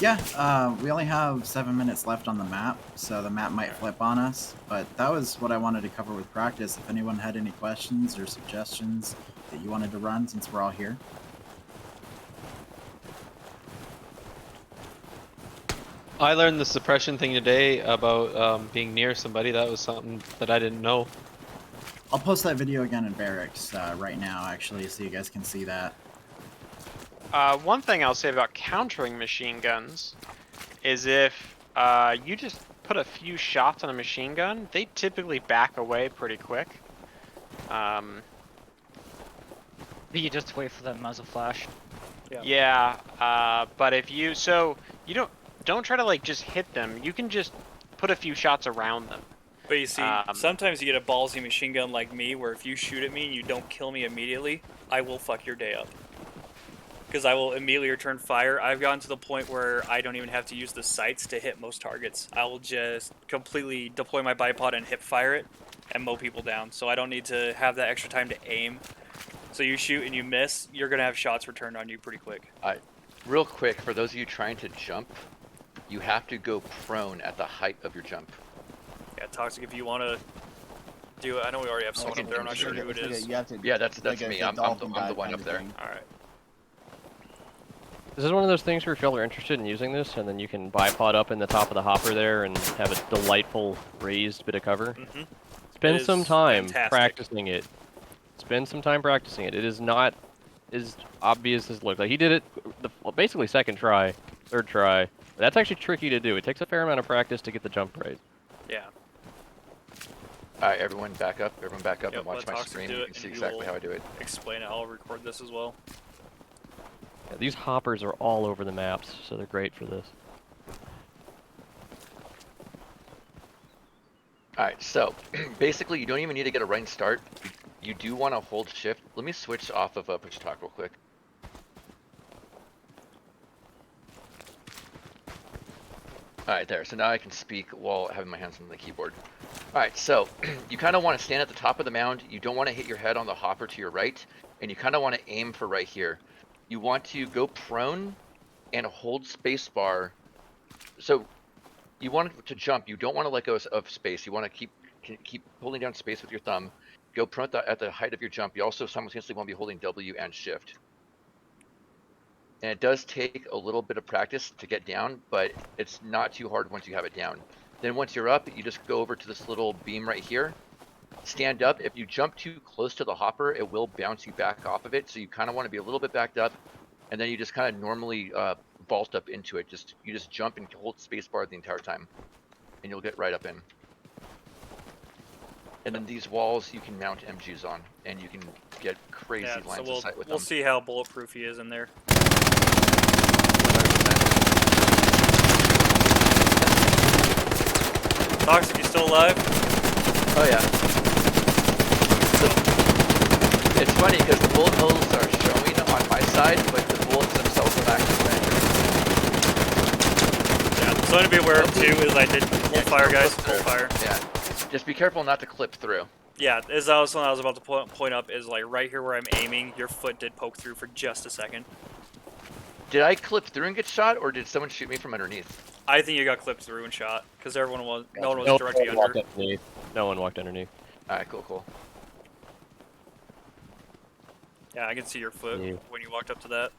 Yeah, we only have 7 minutes left on the map, so the map might flip on us. But that was what I wanted to cover with practice. If anyone had any questions or suggestions that you wanted to run, since we're all here. I learned the suppression thing today about being near somebody. That was something that I didn't know. I'll post that video again in barracks right now, actually, so you guys can see that. One thing I'll say about countering machine guns is if you just put a few shots on a machine gun, they typically back away pretty quick. You just wait for that muzzle flash. Yeah, but if you don't try to like just hit them. You can just put a few shots around them. But you see, sometimes you get a ballsy machine gun like me, where if you shoot at me and you don't kill me immediately, I will fuck your day up. Because I will immediately return fire. I've gotten to the point where I don't even have to use the sights to hit most targets. I will just completely deploy my bipod and hip fire it and mow people down. So I don't need to have that extra time to aim. So you shoot and you miss, you're going to have shots returned on you pretty quick. Real quick, for those of you trying to jump, you have to go prone at the height of your jump. Yeah, Toxic, if you want to do it. I know we already have someone up there. I'm not sure who it is. Yeah, that's me. I'm the one up there. Alright. This is one of those things where if y'all are interested in using this, and then you can bipod up in the top of the hopper there and have a delightful raised bit of cover. Spend some time practicing it. Spend some time practicing it. It is not as obvious as it looks. Like he did it basically second try, third try. That's actually tricky to do. It takes a fair amount of practice to get the jump right. Yeah. Alright, everyone back up. Everyone back up Yep, and watch my screen. You can see exactly how I do it. Explain it. I'll record this as well. Yeah, these hoppers are all over the maps, so they're great for this. Alright, so basically you don't even need to get a running start. You do want to hold shift. Let me switch off of push talk real quick. Alright, there. So now I can speak while having my hands on the keyboard. Alright, so you kind of want to stand at the top of the mound. You don't want to hit your head on the hopper to your right. And you kind of want to aim for right here. You want to go prone and hold spacebar. So you want to jump. You don't want to let go of space. You want to keep holding down space with your thumb. Go prone at the height of your jump. You also simultaneously want to be holding W and shift. And it does take a little bit of practice to get down, but it's not too hard once you have it down. Then once you're up, you just go over to this little beam right here. Stand up. If you jump too close to the hopper, it will bounce you back off of it. So you kind of want to be a little bit backed up, and then you just kind of normally vault up into it. You just jump and hold spacebar the entire time, and you'll get right up in. And then these walls you can mount MGs on, and you can get crazy lines of sight with them. We'll see how bulletproof he is in there. Toxic, you still alive? Oh yeah. It's funny because the bullet holes are showing on my side, but the bullets themselves are actually penetrating. Yeah, something to be aware of too is I did full fire, guys. Full fire. Yeah. Just be careful not to clip through. Yeah, as that was something I was about to point up is like right here where I'm aiming, your foot did poke through for just a second. Did I clip through and get shot, or did someone shoot me from underneath? I think you got clipped through and shot because no one was directly under. No one walked underneath. All right, cool. Yeah, I can see your foot when you walked up to that.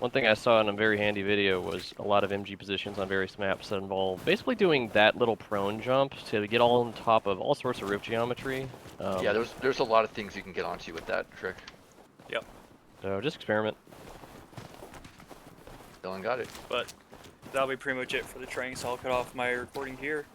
One thing I saw in a very handy video was a lot of MG positions on various maps that involve basically doing that little prone jump to get all on top of all sorts of roof geometry. Yeah, there's a lot of things you can get onto with that trick. Yep. So just experiment. Dylan got it. But that'll be pretty much it for the training, so I'll cut off my recording here.